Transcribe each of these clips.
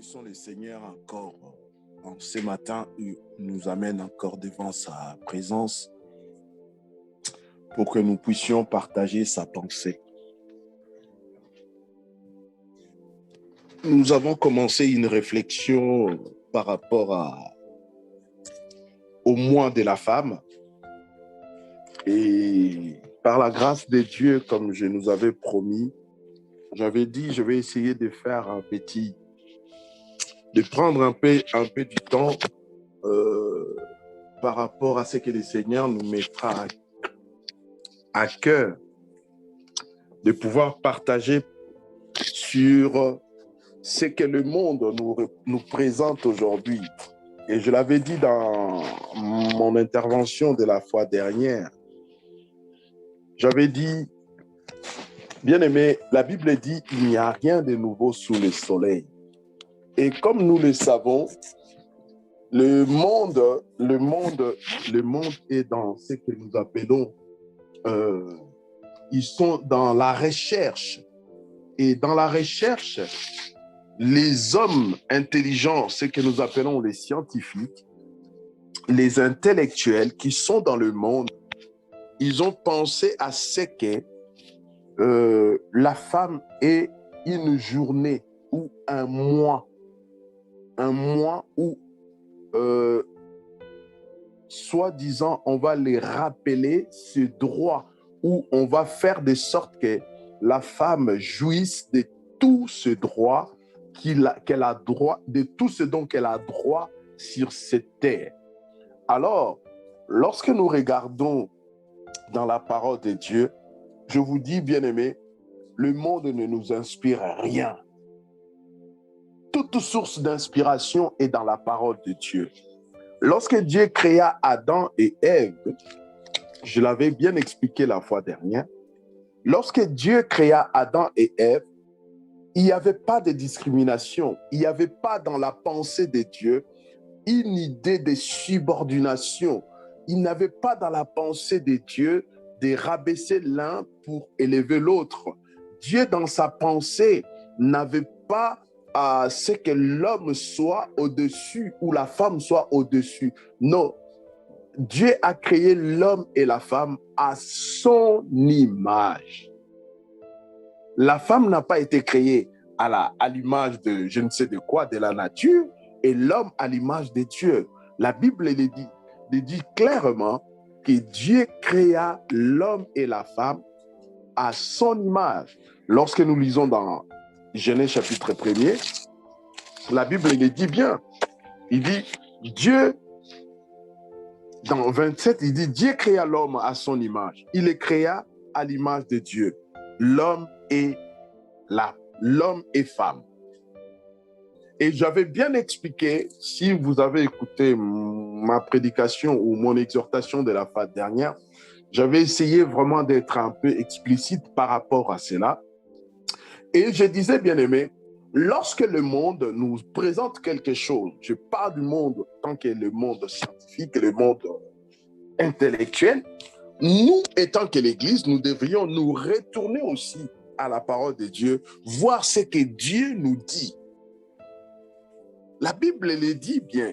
Bénissons le Seigneur encore en ce matin. Il nous amène encore devant sa présence pour que nous puissions partager sa pensée. Nous avons commencé une réflexion par rapport au mois de la femme. Et par la grâce de Dieu, comme je nous avais promis, j'avais dit, je vais essayer de faire de prendre un peu du temps par rapport à ce que le Seigneur nous mettra à cœur, de pouvoir partager sur ce que le monde nous présente aujourd'hui. Et je l'avais dit dans mon intervention de la fois dernière, j'avais dit, bien-aimé, la Bible dit il n'y a rien de nouveau sous le soleil. Et comme nous le savons, le monde est dans ce que nous appelons, ils sont dans la recherche. Et dans la recherche, les hommes intelligents, ce que nous appelons les scientifiques, les intellectuels qui sont dans le monde, ils ont pensé à ce que la femme est une journée ou un mois où, soi-disant, on va les rappeler ce droit, où on va faire de sorte que la femme jouisse de tout ce droit qu'elle a droit, de tout ce dont elle a droit sur cette terre. Alors, lorsque nous regardons dans la parole de Dieu, je vous dis, bien-aimés, le monde ne nous inspire rien. Toute source d'inspiration est dans la parole de Dieu. Lorsque Dieu créa Adam et Ève, je l'avais bien expliqué la fois dernière, lorsque Dieu créa Adam et Ève, il n'y avait pas de discrimination, il n'y avait pas dans la pensée de Dieu une idée de subordination. Il n'avait pas dans la pensée de Dieu de rabaisser l'un pour élever l'autre. Dieu, dans sa pensée, n'avait pas à ce que l'homme soit au-dessus ou la femme soit au-dessus. Non, Dieu a créé l'homme et la femme à son image. La femme n'a pas été créée à l'image de je ne sais de quoi, de la nature, et l'homme à l'image de Dieu. La Bible le dit clairement que Dieu créa l'homme et la femme à son image. Lorsque nous lisons dans Genèse chapitre 1er, la Bible le dit bien. Il dit, Dieu, dans 27, il dit, Dieu créa l'homme à son image. Il le créa à l'image de Dieu. L'homme et femme. Et j'avais bien expliqué, si vous avez écouté ma prédication ou mon exhortation de la fois dernière, j'avais essayé vraiment d'être un peu explicite par rapport à cela. Et je disais, bien aimé, lorsque le monde nous présente quelque chose, je parle du monde tant que le monde scientifique, le monde intellectuel, nous, étant que l'Église, nous devrions nous retourner aussi à la parole de Dieu, voir ce que Dieu nous dit. La Bible le dit bien.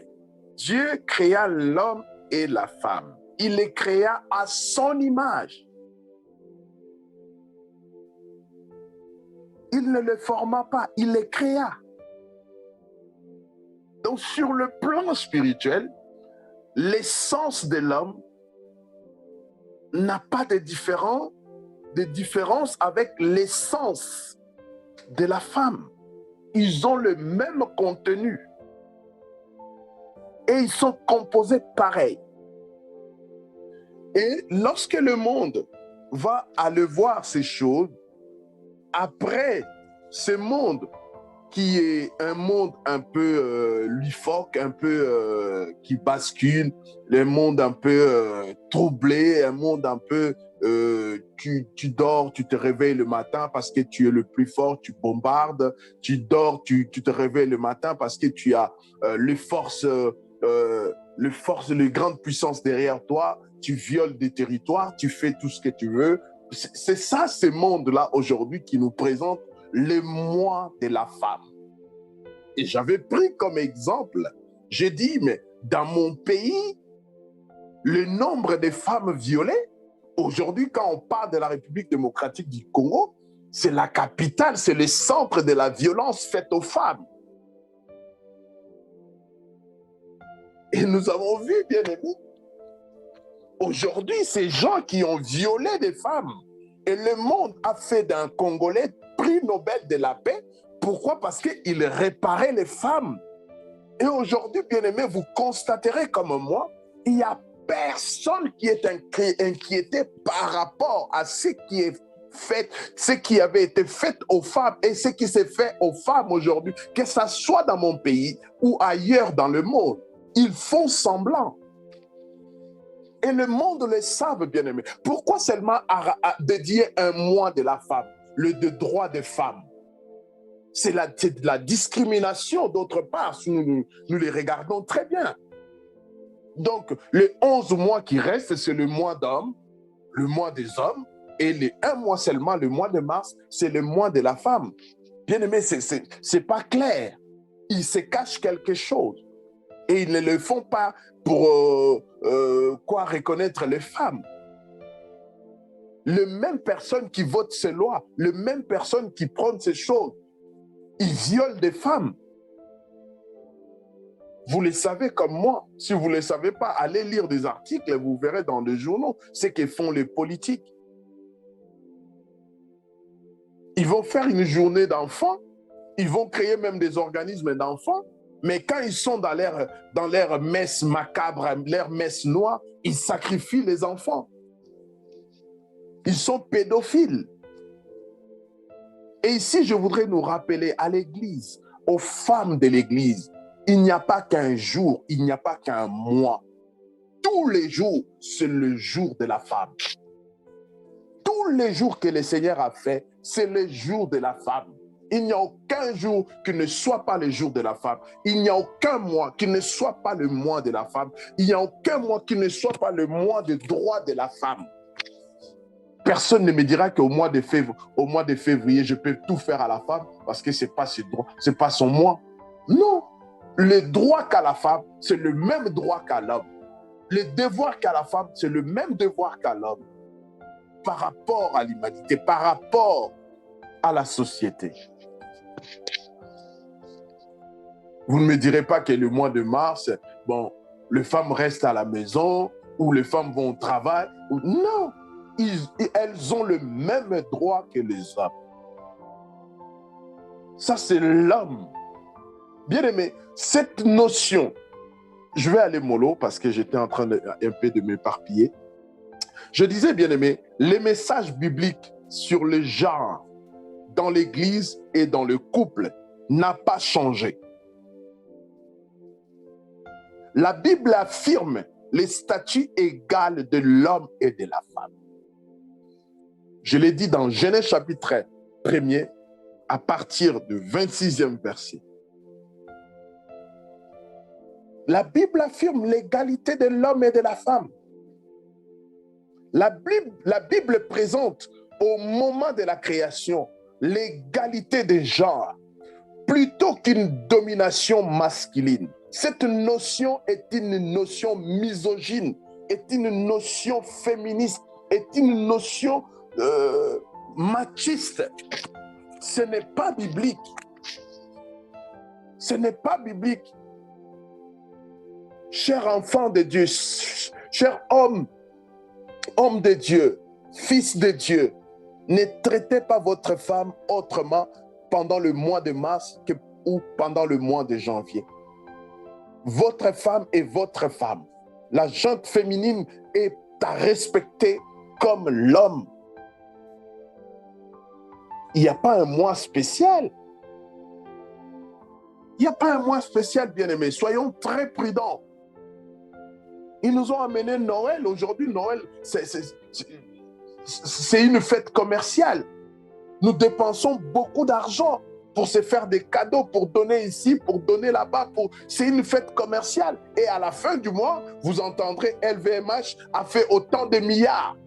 Dieu créa l'homme et la femme. Il les créa à son image. Il ne les forma pas, il les créa. Donc, sur le plan spirituel, l'essence de l'homme n'a pas de différence avec l'essence de la femme. Ils ont le même contenu. Et ils sont composés pareil. Et lorsque le monde va aller voir ces choses, après ce monde qui est un monde un peu loufoque, un peu qui bascule, le monde un peu troublé, un monde un peu tu dors, tu te réveilles le matin parce que tu es le plus fort, tu bombardes, tu dors, tu te réveilles le matin parce que tu as les grandes puissances derrière toi, tu violes des territoires, tu fais tout ce que tu veux. C'est ça, ce monde-là aujourd'hui qui nous présente le moi de la femme. Et j'avais pris comme exemple, j'ai dit, mais dans mon pays, le nombre de femmes violées, aujourd'hui, quand on parle de la République démocratique du Congo, c'est la capitale, c'est le centre de la violence faite aux femmes. Et nous avons vu, bien aimés, aujourd'hui, ces gens qui ont violé des femmes, et le monde a fait d'un Congolais prix Nobel de la paix. Pourquoi? Parce qu'il réparait les femmes. Et aujourd'hui, bien aimés, vous constaterez comme moi, il n'y a personne qui est inquiété par rapport à ce qui est fait, ce qui avait été fait aux femmes et ce qui s'est fait aux femmes aujourd'hui, que ça soit dans mon pays ou ailleurs dans le monde. Ils font semblant. Et le monde le savent, bien aimé. Pourquoi seulement dédier un mois de la femme, le de droit des femmes? C'est de la discrimination d'autre part, nous les regardons très bien. Donc, les 11 mois qui restent, c'est le mois d'homme, le mois des hommes, et les 1 mois seulement, le mois de mars, c'est le mois de la femme. Bien aimé, c'est pas clair. Ils se cachent quelque chose. Et ils ne le font pas pour reconnaître les femmes. Les mêmes personnes qui votent ces lois, les mêmes personnes qui prennent ces choses, ils violent des femmes. Vous le savez comme moi. Si vous ne le savez pas, allez lire des articles, vous verrez dans les journaux ce que font les politiques. Ils vont faire une journée d'enfants, ils vont créer même des organismes d'enfants, mais quand ils sont dans leur messe macabre, leur messe noire, ils sacrifient les enfants. Ils sont pédophiles. Et ici, je voudrais nous rappeler à l'Église, aux femmes de l'Église, il n'y a pas qu'un jour, il n'y a pas qu'un mois. Tous les jours, c'est le jour de la femme. Tous les jours que le Seigneur a fait, c'est le jour de la femme. Il n'y a aucun jour qui ne soit pas le jour de la femme. Il n'y a aucun mois qui ne soit pas le mois de la femme. Il n'y a aucun mois qui ne soit pas le mois de droit de la femme. Personne ne me dira qu'au mois de février, je peux tout faire à la femme parce que ce n'est pas ses droits, ce n'est pas son mois. Non. Le droit qu'a la femme, c'est le même droit qu'à l'homme. Le devoir qu'a la femme, c'est le même devoir qu'à l'homme. Par rapport à l'humanité, par rapport à la société. Vous ne me direz pas que le mois de mars, bon, les femmes restent à la maison ou les femmes vont au travail. Non, elles ont le même droit que les hommes. Ça, c'est l'homme. Bien aimé, cette notion, je vais aller mollo parce que j'étais en train un peu de m'éparpiller. Je disais, bien aimé, les messages bibliques sur le genre dans l'Église et dans le couple n'a pas changé. La Bible affirme les statuts égaux de l'homme et de la femme. Je l'ai dit dans Genèse chapitre 1er, à partir du 26e verset. La Bible affirme l'égalité de l'homme et de la femme. La Bible présente au moment de la création l'égalité des genres plutôt qu'une domination masculine. Cette notion est une notion misogyne, est une notion féministe, est une notion machiste. Ce n'est pas biblique. Ce n'est pas biblique. Cher enfant de Dieu, cher homme de Dieu, fils de Dieu, ne traitez pas votre femme autrement pendant le mois de mars ou pendant le mois de janvier. Votre femme est votre femme. La gente féminine est à respecter comme l'homme. Il n'y a pas un mois spécial. Il n'y a pas un mois spécial, bien-aimés. Soyons très prudents. Ils nous ont amené Noël. Aujourd'hui, Noël, c'est une fête commerciale. Nous dépensons beaucoup d'argent pour se faire des cadeaux, pour donner ici, pour donner là-bas. C'est une fête commerciale. Et à la fin du mois, vous entendrez LVMH a fait autant de milliards.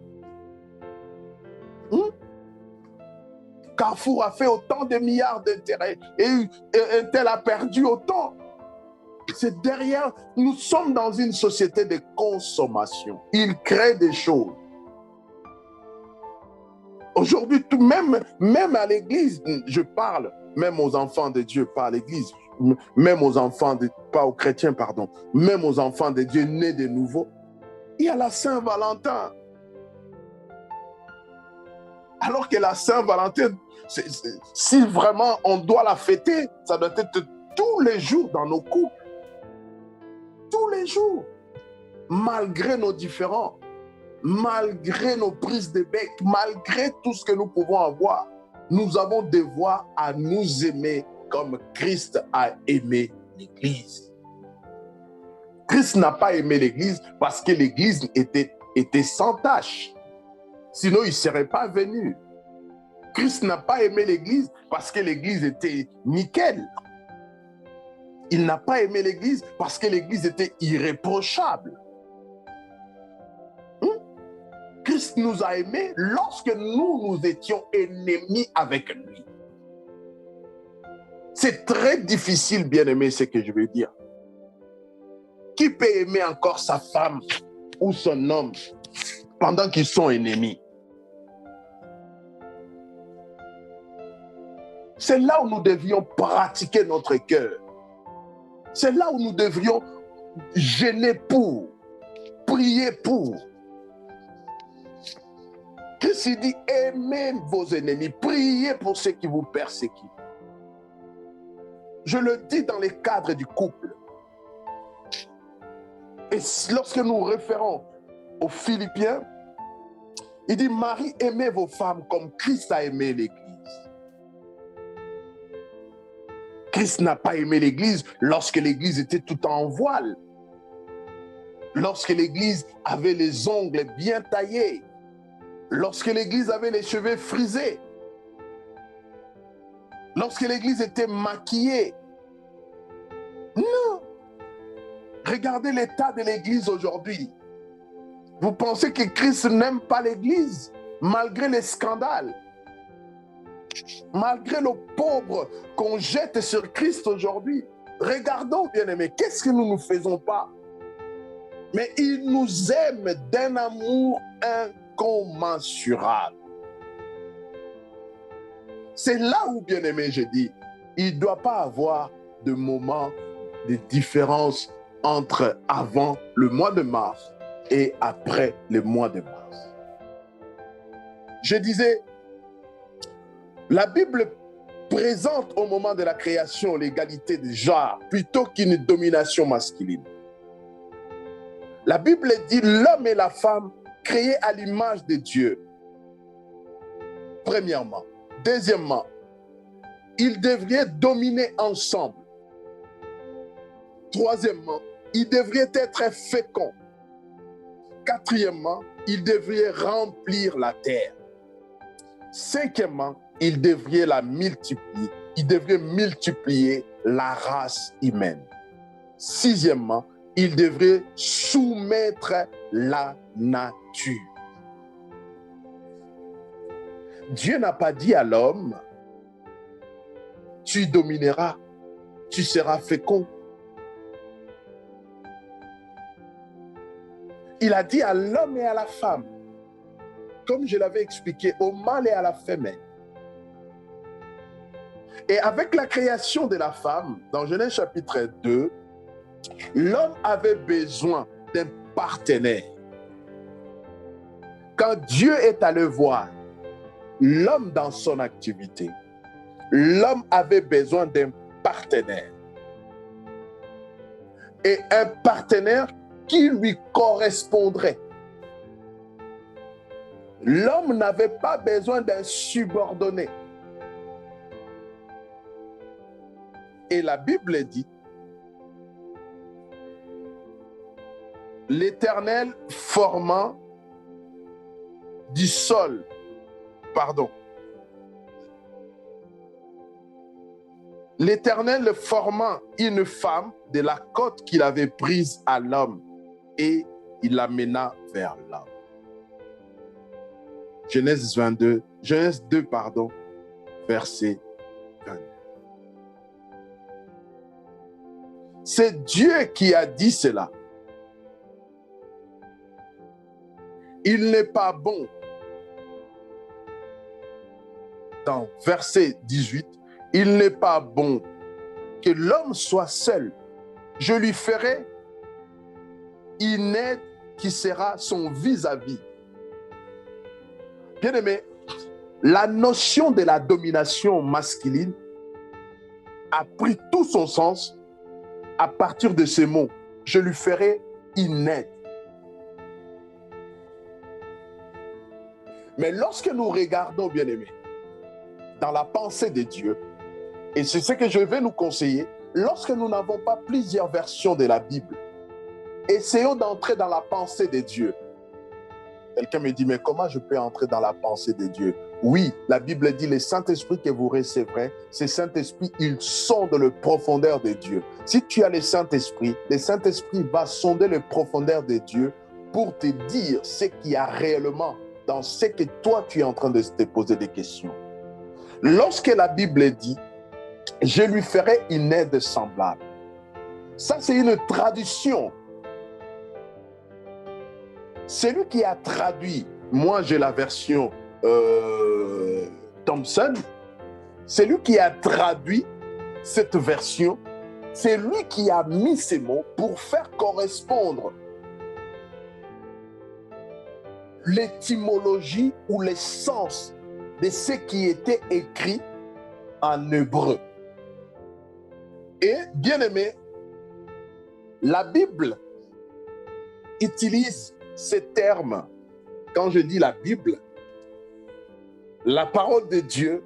Carrefour a fait autant de milliards d'intérêts et un tel a perdu autant. C'est derrière, nous sommes dans une société de consommation. Il crée des choses. Aujourd'hui, même à l'église, je parle, même aux enfants de Dieu, pas à l'église, même aux enfants, pas aux chrétiens, pardon, même aux enfants de Dieu nés de nouveau, il y a la Saint-Valentin. Alors que la Saint-Valentin, si vraiment on doit la fêter, ça doit être tous les jours dans nos couples. Tous les jours. Malgré nos différends, malgré nos prises de bec, malgré tout ce que nous pouvons avoir, nous avons devoir à nous aimer comme Christ a aimé l'Église. Christ n'a pas aimé l'Église parce que l'Église était sans tache. Sinon, il ne serait pas venu. Christ n'a pas aimé l'Église parce que l'Église était nickel. Il n'a pas aimé l'Église parce que l'Église était irréprochable. Christ nous a aimés lorsque nous étions ennemis avec lui. C'est très difficile, bien-aimé, ce que je veux dire. Qui peut aimer encore sa femme ou son homme pendant qu'ils sont ennemis? C'est là où nous devions pratiquer notre cœur. C'est là où nous devrions gêner pour, prier pour. Christ dit, aimez vos ennemis, priez pour ceux qui vous persécutent. Je le dis dans les cadres du couple. Et lorsque nous référons aux Philippiens, il dit, Marie, aimez vos femmes comme Christ a aimé l'Église. Christ n'a pas aimé l'Église lorsque l'Église était tout en voile. Lorsque l'Église avait les ongles bien taillés. Lorsque l'Église avait les cheveux frisés. Lorsque l'Église était maquillée. Non. Regardez l'état de l'Église aujourd'hui. Vous pensez que Christ n'aime pas l'Église malgré les scandales, malgré le pauvre qu'on jette sur Christ aujourd'hui? Regardons, bien-aimés, qu'est-ce que nous ne faisons pas? Mais il nous aime d'un amour incommensurable. C'est là où, bien-aimé, je dis, il ne doit pas avoir de moment de différence entre avant le mois de mars et après le mois de mars. Je disais, la Bible présente au moment de la création l'égalité des genres plutôt qu'une domination masculine. La Bible dit l'homme et la femme créés à l'image de Dieu. Premièrement. Deuxièmement, ils devraient dominer ensemble. Troisièmement, ils devraient être féconds. Quatrièmement, ils devraient remplir la terre. Cinquièmement, ils devraient la multiplier. Ils devraient multiplier la race humaine. Sixièmement, ils devraient soumettre la nature. Dieu n'a pas dit à l'homme, tu domineras, tu seras fécond. Il a dit à l'homme et à la femme, comme je l'avais expliqué, au mâle et à la femelle. Et avec la création de la femme, dans Genèse chapitre 2, l'homme avait besoin d'un partenaire. Quand Dieu est allé voir l'homme dans son activité, l'homme avait besoin d'un partenaire. Et un partenaire qui lui correspondrait. L'homme n'avait pas besoin d'un subordonné. Et la Bible dit, l'Éternel formant du sol, l'Éternel formant une femme de la côte qu'il avait prise à l'homme et il l'amena vers l'homme. Genèse 2, verset 22. C'est Dieu qui a dit cela. Il n'est pas bon. Dans verset 18, il n'est pas bon que l'homme soit seul. Je lui ferai une aide qui sera son vis-à-vis. Bien-aimé, la notion de la domination masculine a pris tout son sens à partir de ces mots. Je lui ferai une aide. Mais lorsque nous regardons, bien-aimé, dans la pensée de Dieu, et c'est ce que je vais nous conseiller, lorsque nous n'avons pas plusieurs versions de la Bible, essayons d'entrer dans la pensée de Dieu. Quelqu'un me dit, mais comment je peux entrer dans la pensée de Dieu? Oui, la Bible dit, le Saint-Esprit que vous recevrez, ce Saint-Esprit, il sonde le profondeur de Dieu. Si tu as le Saint-Esprit va sonder le profondeur de Dieu pour te dire ce qu'il y a réellement dans ce que toi, tu es en train de te poser des questions. Lorsque la Bible dit, je lui ferai une aide semblable, ça c'est une traduction. Celui qui a traduit, moi j'ai la version Thompson, celui qui a traduit cette version, c'est lui qui a mis ces mots pour faire correspondre l'étymologie ou l'essence de ce qui était écrit en hébreu. Et bien aimé, la Bible utilise ces termes. Quand je dis la Bible, la parole de Dieu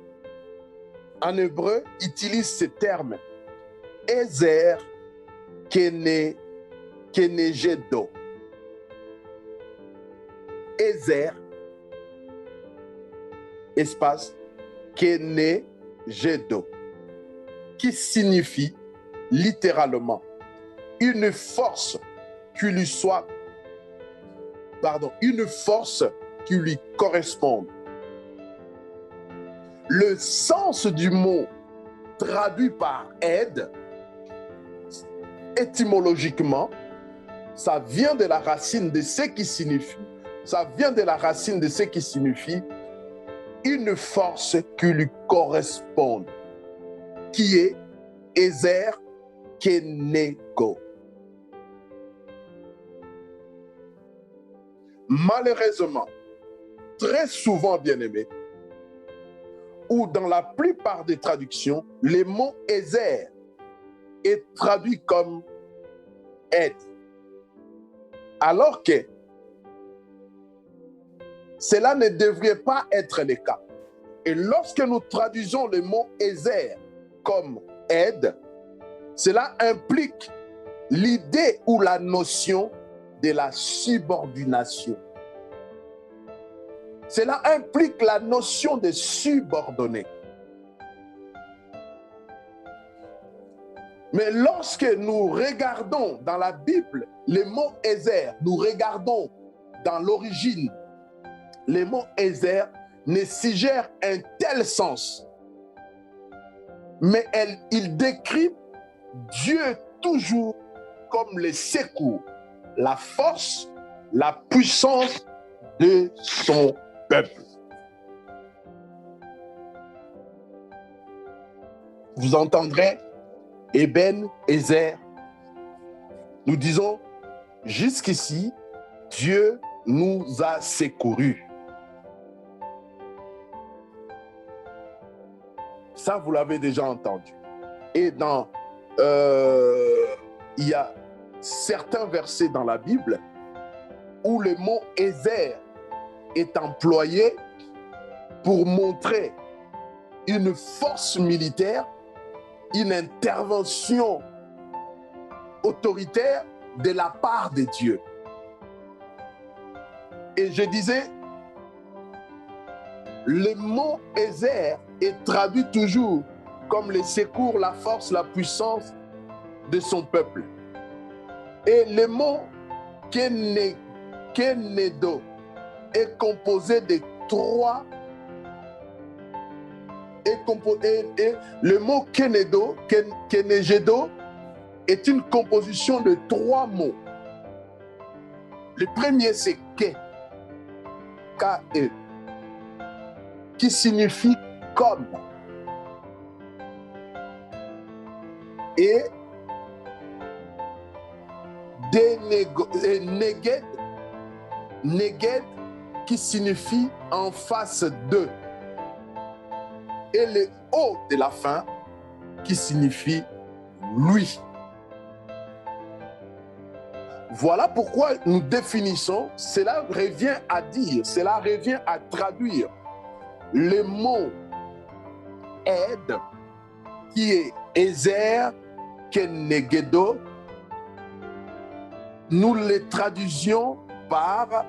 en hébreu utilise ces termes. Ezer kenegedo. Ezer, espace, kenegedo, qui signifie littéralement une force qui lui soit, une force qui lui corresponde. Le sens du mot traduit par aide, étymologiquement, ça vient de la racine de ce qui signifie, une force qui lui corresponde, qui est Ezer Kenego. Malheureusement, très souvent, bien-aimé, ou dans la plupart des traductions, le mot Ezer est traduit comme aide. Alors que cela ne devrait pas être le cas. Et lorsque nous traduisons le mot Ezer comme aide, cela implique l'idée ou la notion de la subordination. Cela implique la notion de subordonné. Mais lorsque nous regardons dans la Bible le mot Ezer, nous regardons dans l'origine, le mot Ezer ne suggère un tel sens. Mais il décrit Dieu toujours comme le secours, la force, la puissance de son peuple. Vous entendrez Eben, Ezer. Nous disons, jusqu'ici, Dieu nous a secourus. Ça, vous l'avez déjà entendu. Et il y a certains versets dans la Bible où le mot Ezer est employé pour montrer une force militaire, une intervention autoritaire de la part de Dieu. Et je disais, le mot Ezer est traduit toujours comme le secours, la force, la puissance de son peuple. Et le mot Kenedo est composé de trois et le mot kenegedo est une composition de 3 mots. Le premier, c'est ke, K-E, qui signifie comme. Et neged, qui signifie en face de. Et le O de la fin, qui signifie lui. Voilà pourquoi nous définissons, cela revient à dire, cela revient à traduire le mot aide, qui est Ezer Kenegedo. Nous le traduisions par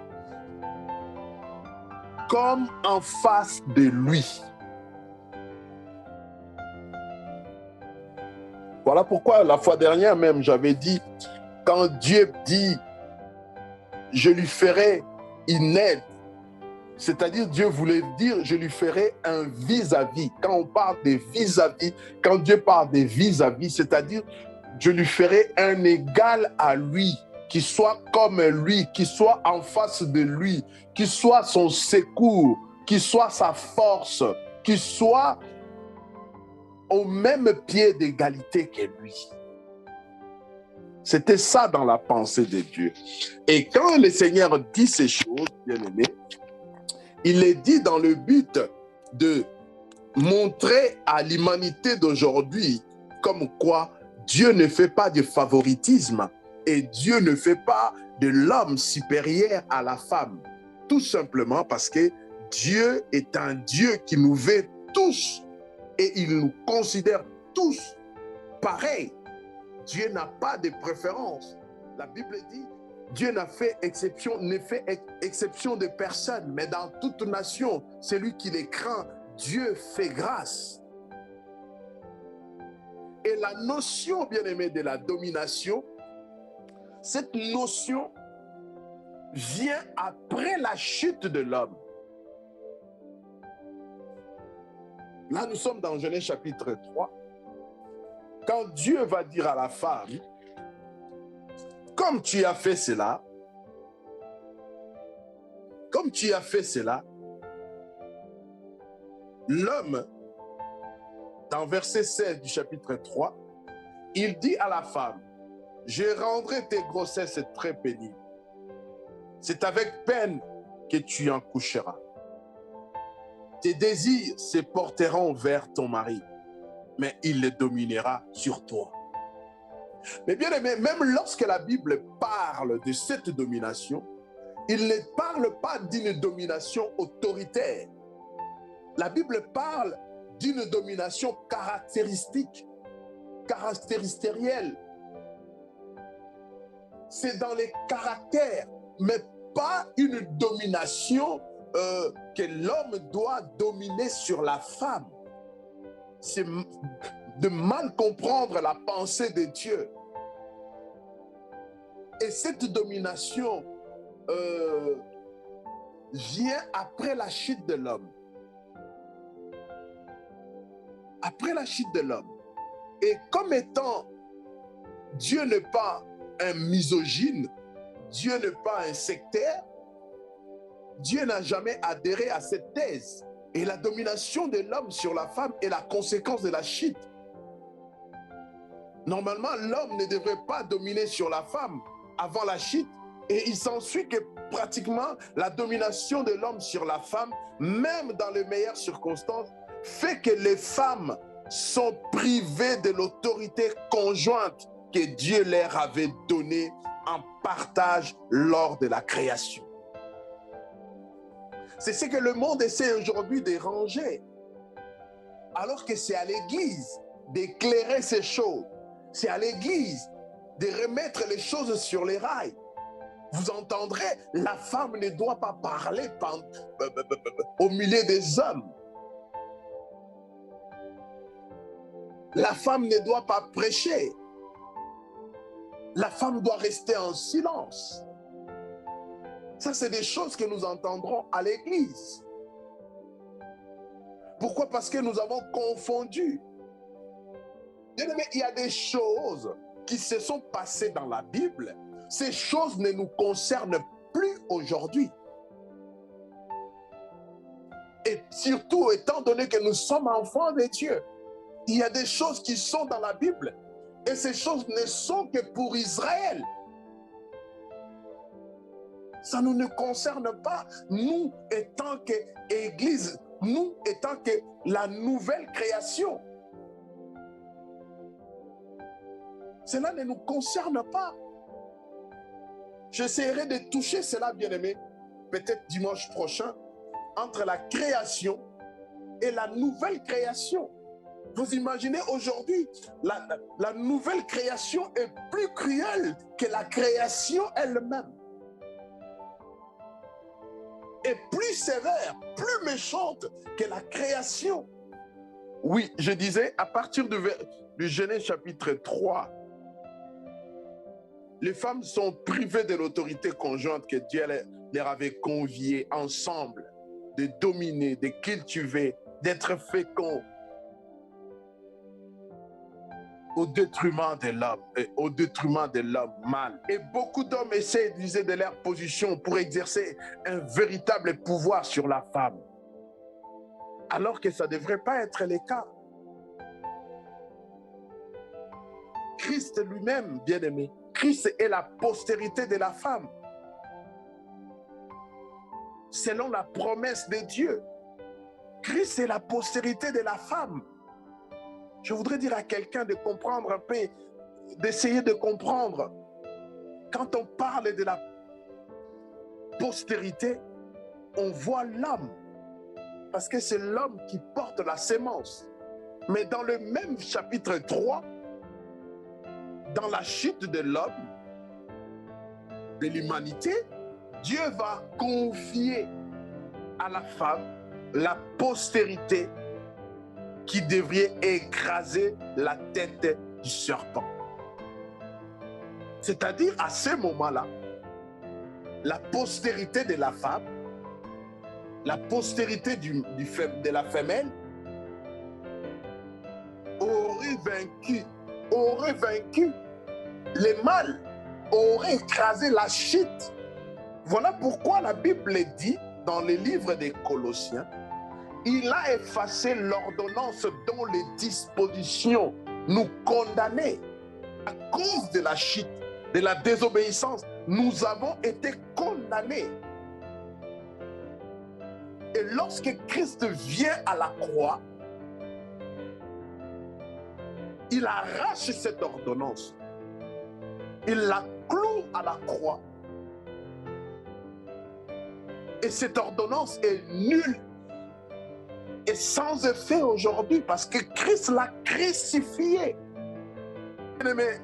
comme en face de lui. Voilà pourquoi la fois dernière même, j'avais dit, quand Dieu dit, je lui ferai une aide, c'est-à-dire Dieu voulait dire, je lui ferai un vis-à-vis. Quand on parle de vis-à-vis, quand Dieu parle de vis-à-vis, c'est-à-dire, je lui ferai un égal à lui, qui soit comme lui, qui soit en face de lui, qui soit son secours, qui soit sa force, qui soit au même pied d'égalité que lui. C'était ça dans la pensée de Dieu. Et quand le Seigneur dit ces choses, bien-aimés, il les dit dans le but de montrer à l'humanité d'aujourd'hui comme quoi Dieu ne fait pas de favoritisme et Dieu ne fait pas de l'homme supérieur à la femme. Tout simplement parce que Dieu est un Dieu qui nous veut tous et il nous considère tous pareils. Dieu n'a pas de préférence. La Bible dit, Dieu n'a fait exception, ne fait exception de personne, mais dans toute nation, celui qui les craint, Dieu fait grâce. Et la notion, bien-aimée, de la domination, cette notion vient après la chute de l'homme. Là, nous sommes dans Genèse chapitre 3. Quand Dieu va dire à la femme, comme tu as fait cela, l'homme, dans verset 16 du chapitre 3, il dit à la femme, je rendrai tes grossesses très pénibles. C'est avec peine que tu en coucheras. Tes désirs se porteront vers ton mari, mais il le dominera sur toi. Mais bien aimé, même lorsque la Bible parle de cette domination, il ne parle pas d'une domination autoritaire. La Bible parle d'une domination caractéristique, caractérielle. C'est dans les caractères, mais pas une domination que l'homme doit dominer sur la femme. C'est de mal comprendre la pensée de Dieu. Et cette domination vient après la chute de l'homme. Après la chute de l'homme. Et comme étant, Dieu n'est pas un misogyne, Dieu n'est pas un sectaire, Dieu n'a jamais adhéré à cette thèse. Et la domination de l'homme sur la femme est la conséquence de la chute. Normalement, l'homme ne devrait pas dominer sur la femme avant la chute. Et il s'ensuit que pratiquement la domination de l'homme sur la femme, même dans les meilleures circonstances, fait que les femmes sont privées de l'autorité conjointe que Dieu leur avait donnée en partage lors de la création. C'est ce que le monde essaie aujourd'hui de ranger. Alors que c'est à l'Église d'éclairer ces choses. C'est à l'Église de remettre les choses sur les rails. Vous entendrez, la femme ne doit pas parler au milieu des hommes. La femme ne doit pas prêcher. La femme doit rester en silence. Ça, c'est des choses que nous entendrons à l'Église. Pourquoi? Parce que nous avons confondu. Bien-aimés, il y a des choses qui se sont passées dans la Bible. Ces choses ne nous concernent plus aujourd'hui. Et surtout, étant donné que nous sommes enfants de Dieu, il y a des choses qui sont dans la Bible. Et ces choses ne sont que pour Israël. Ça ne nous concerne pas, nous étant qu'Église, nous étant que la nouvelle création. Cela ne nous concerne pas. J'essaierai de toucher cela, bien-aimé, peut-être dimanche prochain, entre la création et la nouvelle création. Vous imaginez aujourd'hui, la nouvelle création est plus cruelle que la création elle-même. Est plus sévère, plus méchante que la création. Oui, je disais, à partir du Genèse chapitre 3, les femmes sont privées de l'autorité conjointe que Dieu leur avait conviée ensemble de dominer, de cultiver, d'être féconds au détriment de l'homme, au détriment de l'homme mâle. Et beaucoup d'hommes essaient d'user de leur position pour exercer un véritable pouvoir sur la femme, alors que ça ne devrait pas être le cas. Christ lui-même, bien-aimé, Christ est la postérité de la femme, selon la promesse de Dieu. Christ est la postérité de la femme. Je voudrais dire à quelqu'un de comprendre un peu, d'essayer de comprendre. Quand on parle de la postérité, on voit l'homme, parce que c'est l'homme qui porte la sémence. Mais dans le même chapitre 3, dans la chute de l'homme, de l'humanité, Dieu va confier à la femme la postérité qui devrait écraser la tête du serpent. C'est-à-dire, à ce moment-là, la postérité de la femme, la postérité de la femelle aurait vaincu les mâles, aurait écrasé la chute. Voilà pourquoi la Bible dit dans les livres des Colossiens, il a effacé l'ordonnance dont les dispositions nous condamnaient. À cause de la chute, de la désobéissance, nous avons été condamnés. Et lorsque Christ vient à la croix, il arrache cette ordonnance. Il la cloue à la croix. Et cette ordonnance est nulle et sans effet aujourd'hui parce que Christ l'a crucifié. Mais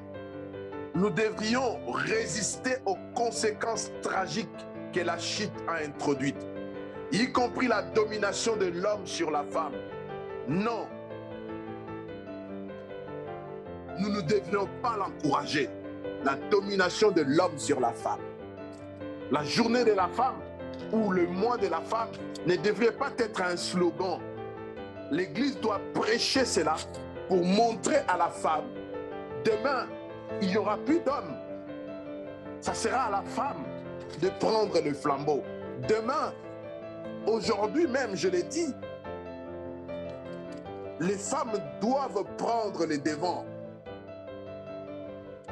nous devrions résister aux conséquences tragiques que la chute a introduites, y compris la domination de l'homme sur la femme. Non, nous ne devrions pas l'encourager, la domination de l'homme sur la femme. La journée de la femme ou le mois de la femme ne devrait pas être un slogan. L'Église doit prêcher cela pour montrer à la femme, demain, il n'y aura plus d'hommes. Ça sera à la femme de prendre le flambeau. Demain, aujourd'hui même, je l'ai dit, les femmes doivent prendre les devants.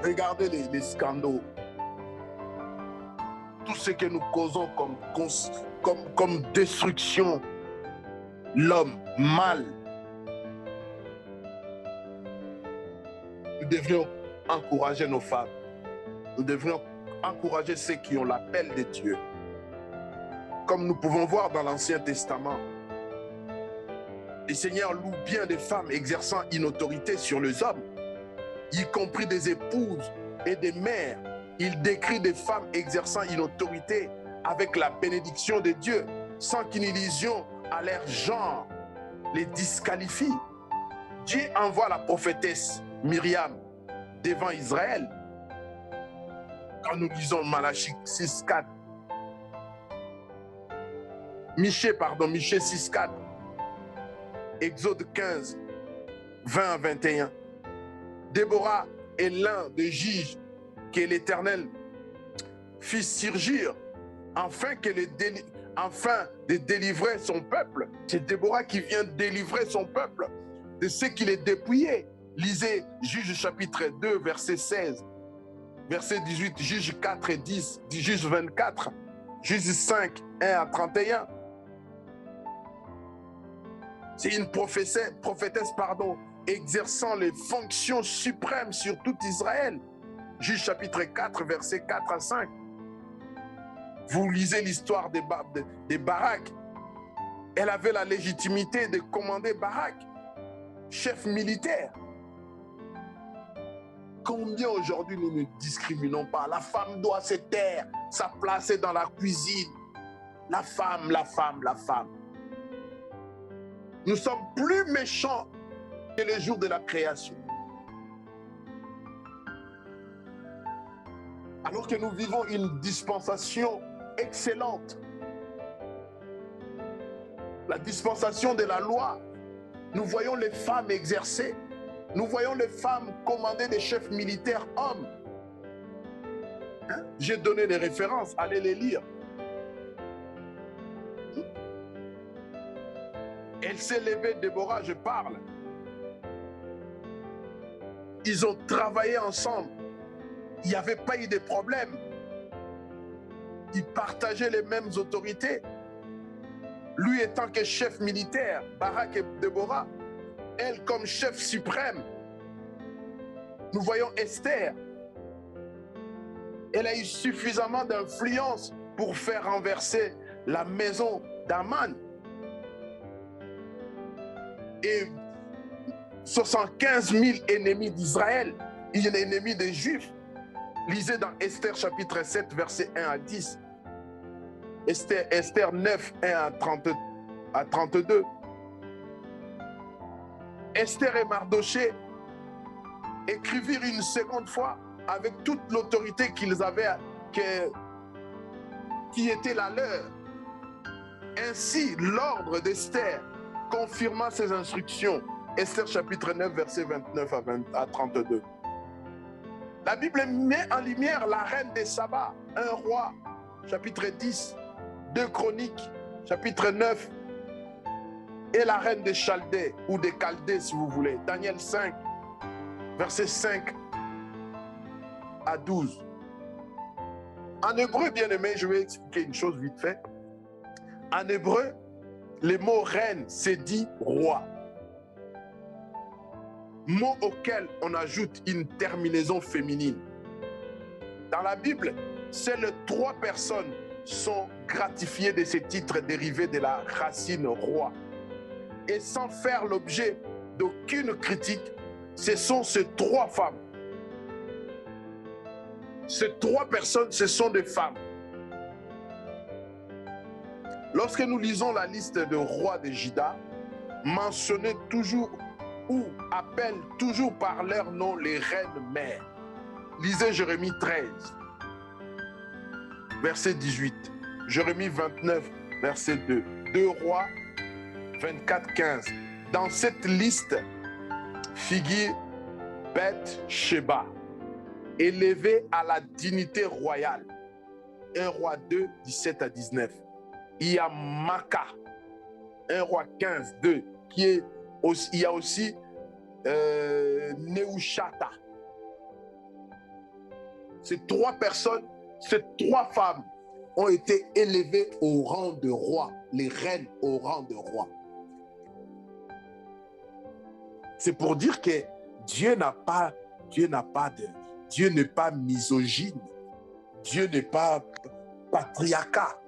Regardez les scandales. Tout ce que nous causons comme destruction, l'homme, mal. Nous devrions encourager nos femmes. Nous devrions encourager ceux qui ont l'appel de Dieu. Comme nous pouvons voir dans l'Ancien Testament, le Seigneur loue bien des femmes exerçant une autorité sur les hommes, y compris des épouses et des mères. Il décrit des femmes exerçant une autorité avec la bénédiction de Dieu, sans qu'une illusion à leur genre les disqualifie. Dieu envoie la prophétesse Myriam devant Israël. Quand nous lisons Malachie 6,4, Michée 6,4, Exode 15, 20 à 21. Déborah est l'un des juges que l'Éternel fit surgir afin de délivrer son peuple. C'est Déborah qui vient délivrer son peuple de ce qu'il est dépouillé. Lisez Juge chapitre 2, verset 16, verset 18, Juge 4 et 10, Juge 24, Juge 5, 1 à 31. C'est une prophétesse, exerçant les fonctions suprêmes sur tout Israël. Juge chapitre 4, verset 4 à 5. Vous lisez l'histoire des Barak. Elle avait la légitimité de commander Barak, chef militaire. Combien aujourd'hui nous ne discriminons pas? La femme doit se taire, sa place est dans la cuisine. La femme, la femme, la femme. Nous sommes plus méchants que les jours de la création. Alors que nous vivons une dispensation excellente. La dispensation de la loi. Nous voyons les femmes exercer. Nous voyons les femmes commander des chefs militaires hommes. J'ai donné des références, allez les lire. Elle s'est levée, Déborah, je parle. Ils ont travaillé ensemble. Il n'y avait pas eu de problème. Ils partageaient les mêmes autorités. Lui étant que chef militaire, Barak et Déborah, elle comme chef suprême. Nous voyons Esther. Elle a eu suffisamment d'influence pour faire renverser la maison d'Aman. Et 75 000 ennemis d'Israël, il est ennemi des Juifs. Lisez dans Esther chapitre 7, verset 1 à 10. Esther 9, 1 à 32. Esther et Mardoché écrivirent une seconde fois avec toute l'autorité qu'ils avaient, qui était la leur. Ainsi, l'ordre d'Esther confirma ses instructions. Esther chapitre 9, verset 29 à 32. La Bible met en lumière la reine des Saba, 1 roi, chapitre 10, 2 Chroniques, chapitre 9, et la reine des Chaldées, ou des Chaldées si vous voulez, Daniel 5, verset 5 à 12. En hébreu, bien aimé, je vais expliquer une chose vite fait. En hébreu, le mot reine, c'est dit roi. Mot auquel on ajoute une terminaison féminine. Dans la Bible, seules 3 personnes sont gratifiées de ces titres dérivés de la racine roi. Et sans faire l'objet d'aucune critique, ce sont ces 3 femmes. Ces 3 personnes, ce sont des femmes. Lorsque nous lisons la liste de rois de Juda, mentionnez toujours ou appellent toujours par leur nom les reines mères. Lisez Jérémie 13, verset 18. Jérémie 29, verset 2. 2 Rois 24, 15. Dans cette liste figure Beth-Sheba, élevée à la dignité royale. 1 Roi 2, 17 à 19. Il y a Maka, 1 Roi 15, 2, il y a aussi Neushata. Ces 3 personnes, ces 3 femmes ont été élevées au rang de roi, les reines au rang de roi. C'est pour dire que Dieu n'est pas misogyne, Dieu n'est pas patriarcat,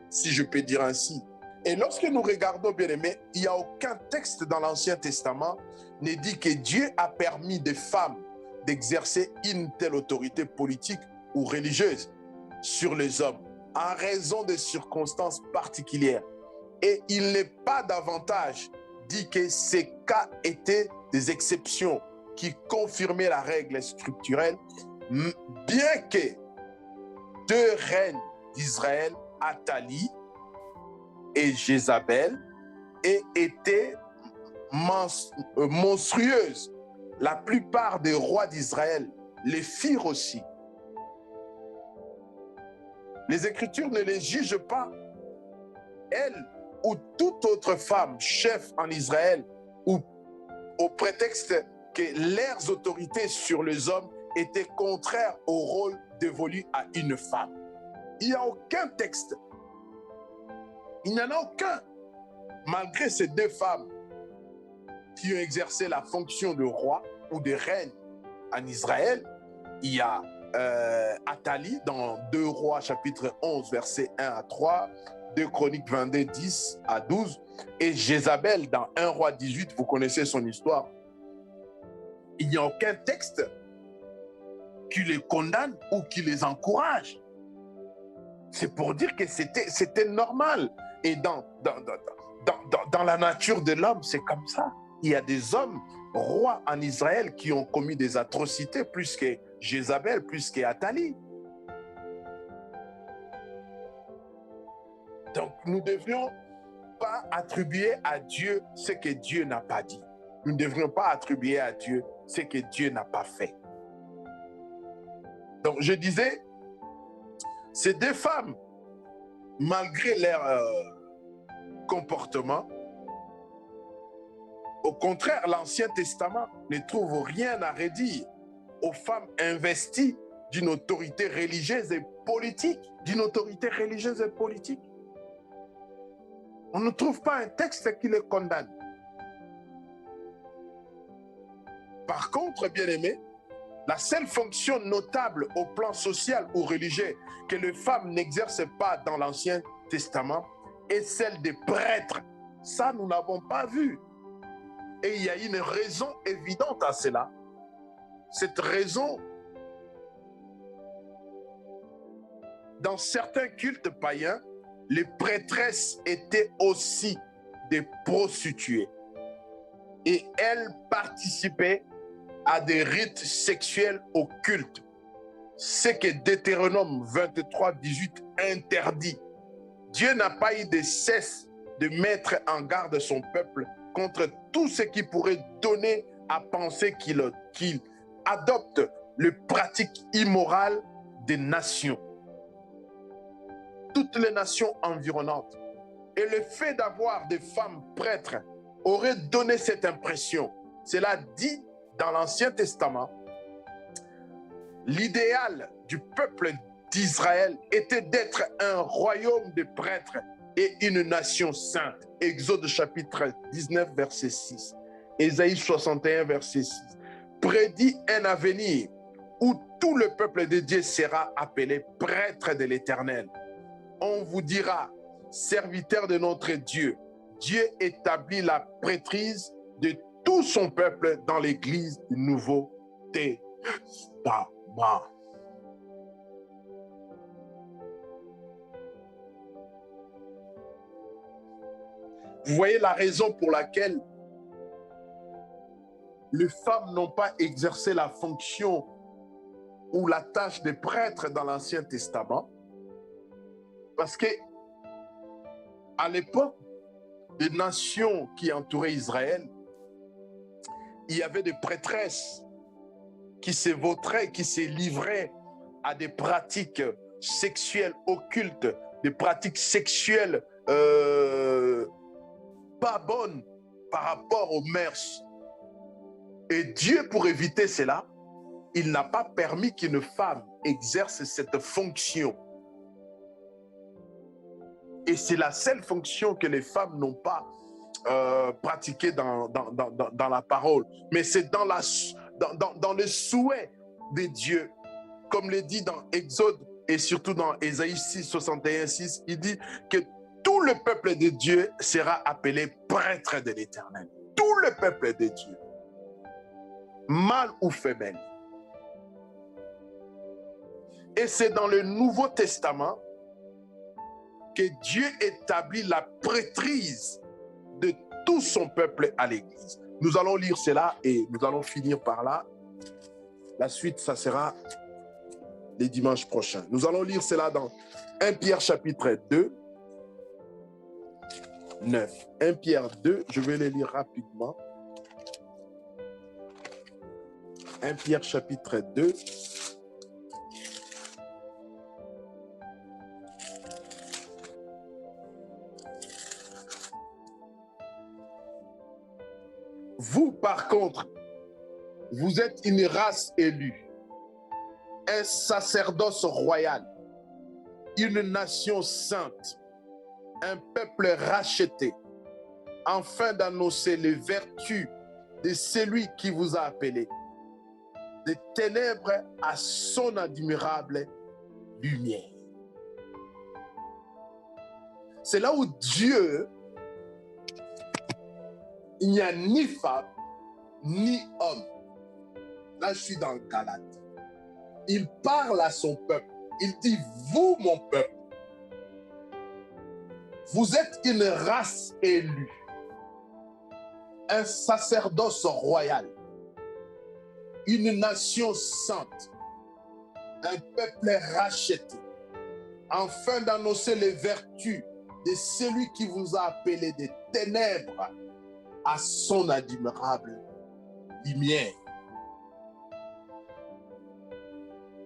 si je peux dire ainsi. Et lorsque nous regardons, bien aimés, il n'y a aucun texte dans l'Ancien Testament ne dit que Dieu a permis des femmes d'exercer une telle autorité politique ou religieuse sur les hommes en raison de circonstances particulières. Et il n'est pas davantage dit que ces cas étaient des exceptions qui confirmaient la règle structurelle, bien que 2 reines d'Israël, Athalie et Jézabel, aient été monstrueuses. La plupart des rois d'Israël les firent aussi. Les Écritures ne les jugent pas, elles ou toute autre femme, chef en Israël, ou au prétexte que leurs autorités sur les hommes étaient contraires au rôle dévolu à une femme. Il n'y a aucun texte, il n'y en a aucun, malgré ces deux femmes qui ont exercé la fonction de roi ou de reine en Israël. Il y a Athalie dans 2 Rois chapitre 11 versets 1 à 3, 2 Chroniques 22 10 à 12 et Jézabel dans 1 Roi 18, vous connaissez son histoire. Il n'y a aucun texte qui les condamne ou qui les encourage. C'est pour dire que c'était normal. Et dans la nature de l'homme, c'est comme ça. Il y a des hommes rois en Israël qui ont commis des atrocités plus que Jézabel, plus qu'Athalie. Donc, nous ne devrions pas attribuer à Dieu ce que Dieu n'a pas dit. Nous ne devrions pas attribuer à Dieu ce que Dieu n'a pas fait. Donc, je disais, ces deux femmes, malgré leur comportement, au contraire, l'Ancien Testament ne trouve rien à redire aux femmes investies d'une autorité religieuse et politique. D'une autorité religieuse et politique. On ne trouve pas un texte qui les condamne. Par contre, bien-aimés, la seule fonction notable au plan social ou religieux que les femmes n'exercent pas dans l'Ancien Testament est celle des prêtres. Ça, nous n'avons pas vu. Et il y a une raison évidente à cela. Cette raison, dans certains cultes païens, les prêtresses étaient aussi des prostituées. Et elles participaient à des rites sexuels occultes. Ce que Deutéronome 23, 18 interdit. Dieu n'a pas eu de cesse de mettre en garde son peuple contre tout ce qui pourrait donner à penser qu'il adopte les pratiques immorales des nations. Toutes les nations environnantes. Et le fait d'avoir des femmes prêtres aurait donné cette impression. Cela dit dans l'Ancien Testament, l'idéal du peuple d'Israël était d'être un royaume de prêtres et une nation sainte. Exode chapitre 19, verset 6. Ésaïe 61, verset 6. Prédit un avenir où tout le peuple de Dieu sera appelé prêtre de l'Éternel. On vous dira, serviteur de notre Dieu, Dieu établit la prêtrise de tout son peuple dans l'Église du Nouveau Testament. Vous voyez la raison pour laquelle les femmes n'ont pas exercé la fonction ou la tâche de prêtre dans l'Ancien Testament. Parce que à l'époque des nations qui entouraient Israël, il y avait des prêtresses qui se vautraient, qui se livraient à des pratiques sexuelles occultes, des pratiques sexuelles pas bonnes par rapport aux mœurs. Et Dieu, pour éviter cela, il n'a pas permis qu'une femme exerce cette fonction. Et c'est la seule fonction que les femmes n'ont pas pratiquée dans la parole. Mais c'est dans le souhait de Dieu. Comme le dit dans Exode et surtout dans Ésaïe 6, 61, 6, il dit que tout le peuple de Dieu sera appelé prêtre de l'Éternel. Tout le peuple de Dieu. Mâle ou femelle. Et c'est dans le Nouveau Testament que Dieu établit la prêtrise de tout son peuple à l'Église. Nous allons lire cela et nous allons finir par là. La suite, ça sera les dimanches prochains. Nous allons lire cela dans 1 Pierre chapitre 2. 9. 1 Pierre 2, je vais le lire rapidement. 1 Pierre chapitre 2. Vous, par contre, vous êtes une race élue, un sacerdoce royal, une nation sainte, un peuple racheté, afin d'annoncer les vertus de celui qui vous a appelé, des ténèbres à son admirable lumière. C'est là où Dieu, il n'y a ni femme, ni homme. Là, je suis dans Galate. Il parle à son peuple. Il dit, vous, mon peuple, vous êtes une race élue, un sacerdoce royal, une nation sainte, un peuple racheté, afin d'annoncer les vertus de celui qui vous a appelé des ténèbres à son admirable lumière.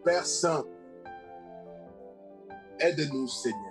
Père Saint, aide-nous, Seigneur.